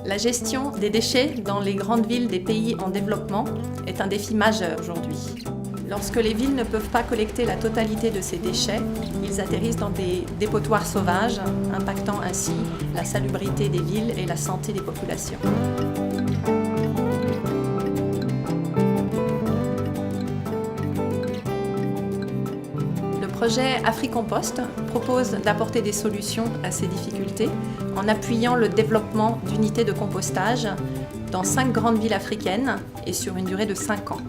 La gestion des déchets dans les grandes villes des pays en développement est un défi majeur aujourd'hui. Lorsque les villes ne peuvent pas collecter la totalité de ces déchets, ils atterrissent dans des dépotoirs sauvages, impactant ainsi la salubrité des villes et la santé des populations. Le projet AfriCompost propose d'apporter des solutions à ces difficultés en appuyant le développement d'unités de compostage dans 5 grandes villes africaines et sur une durée de 5 ans.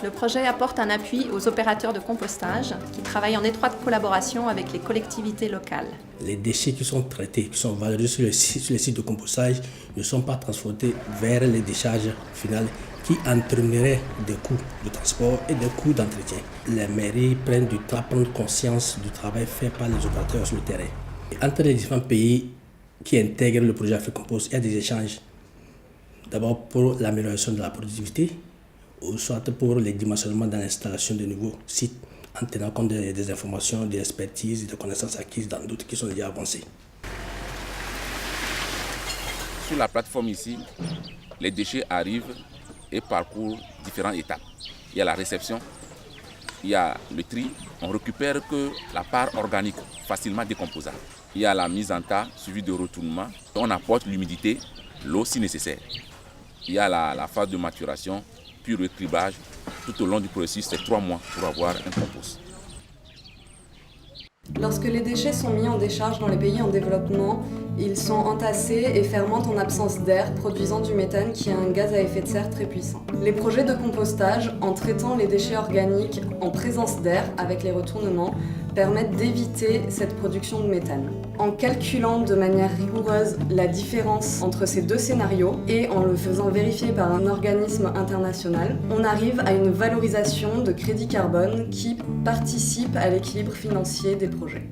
Le projet apporte un appui aux opérateurs de compostage qui travaillent en étroite collaboration avec les collectivités locales. Les déchets qui sont traités, qui sont valorisés sur les sites de compostage ne sont pas transportés vers les décharges finales qui entraîneraient des coûts de transport et des coûts d'entretien. Les mairies prennent du temps à prendre conscience du travail fait par les opérateurs sur le terrain. Et entre les différents pays qui intègrent le projet AfriCompost, il y a des échanges. D'abord pour l'amélioration de la productivité, ou soit pour les dimensionnements dans l'installation de nouveaux sites, en tenant compte des informations, des expertises et des connaissances acquises dans d'autres qui sont déjà avancées. Sur la plateforme ici, les déchets arrivent et parcourent différentes étapes. Il y a la réception, il y a le tri, on récupère que la part organique facilement décomposable. Il y a la mise en tas suivie de retournement, on apporte l'humidité, l'eau si nécessaire. Il y a la phase de maturation, puis le criblage. Tout au long du processus, c'est 3 mois pour avoir un compost. Lorsque les déchets sont mis en décharge dans les pays en développement, ils sont entassés et fermentent en absence d'air, produisant du méthane qui est un gaz à effet de serre très puissant. Les projets de compostage, en traitant les déchets organiques en présence d'air avec les retournements, permettent d'éviter cette production de méthane. En calculant de manière rigoureuse la différence entre ces deux scénarios et en le faisant vérifier par un organisme international, on arrive à une valorisation de crédit carbone qui participe à l'équilibre financier des projets.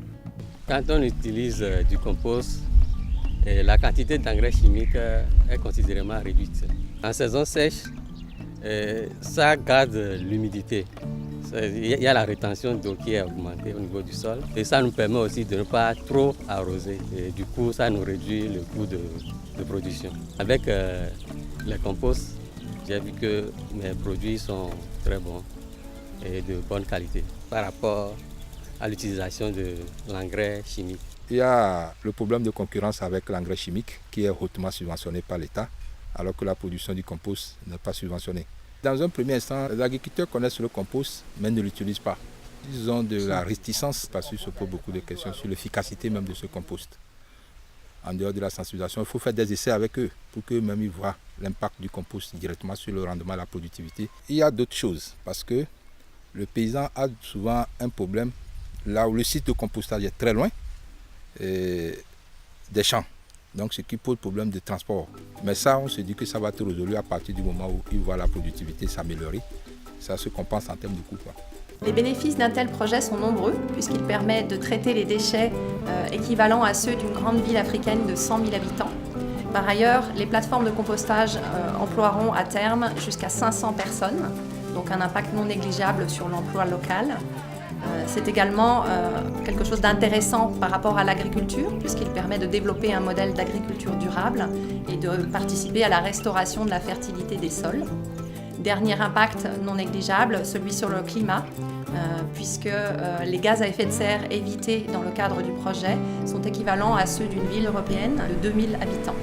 Quand on utilise du compost, la quantité d'engrais chimiques est considérablement réduite. En saison sèche, ça garde l'humidité. Il y a la rétention d'eau qui est augmentée au niveau du sol et ça nous permet aussi de ne pas trop arroser. Et du coup, ça nous réduit le coût de production. Avec les composts, j'ai vu que mes produits sont très bons et de bonne qualité par rapport à l'utilisation de l'engrais chimique. Il y a le problème de concurrence avec l'engrais chimique qui est hautement subventionné par l'État, alors que la production du compost n'est pas subventionnée. Dans un premier instant, les agriculteurs connaissent le compost, mais ne l'utilisent pas. Ils ont de la réticence parce qu'ils se posent beaucoup de questions sur l'efficacité même de ce compost. En dehors de la sensibilisation, il faut faire des essais avec eux pour qu'eux-mêmes ils voient l'impact du compost directement sur le rendement et la productivité. Il y a d'autres choses parce que le paysan a souvent un problème là où le site de compostage est très loin des champs. Donc ce qui pose problème de transport. Mais ça, on se dit que ça va être résolu à partir du moment où ils voient la productivité s'améliorer. Ça se compense en termes de coût. Les bénéfices d'un tel projet sont nombreux puisqu'il permet de traiter les déchets équivalents à ceux d'une grande ville africaine de 100 000 habitants. Par ailleurs, les plateformes de compostage emploieront à terme jusqu'à 500 personnes, donc un impact non négligeable sur l'emploi local. C'est également quelque chose d'intéressant par rapport à l'agriculture puisqu'il permet de développer un modèle d'agriculture durable et de participer à la restauration de la fertilité des sols. Dernier impact non négligeable, celui sur le climat, puisque les gaz à effet de serre évités dans le cadre du projet sont équivalents à ceux d'une ville européenne de 2000 habitants.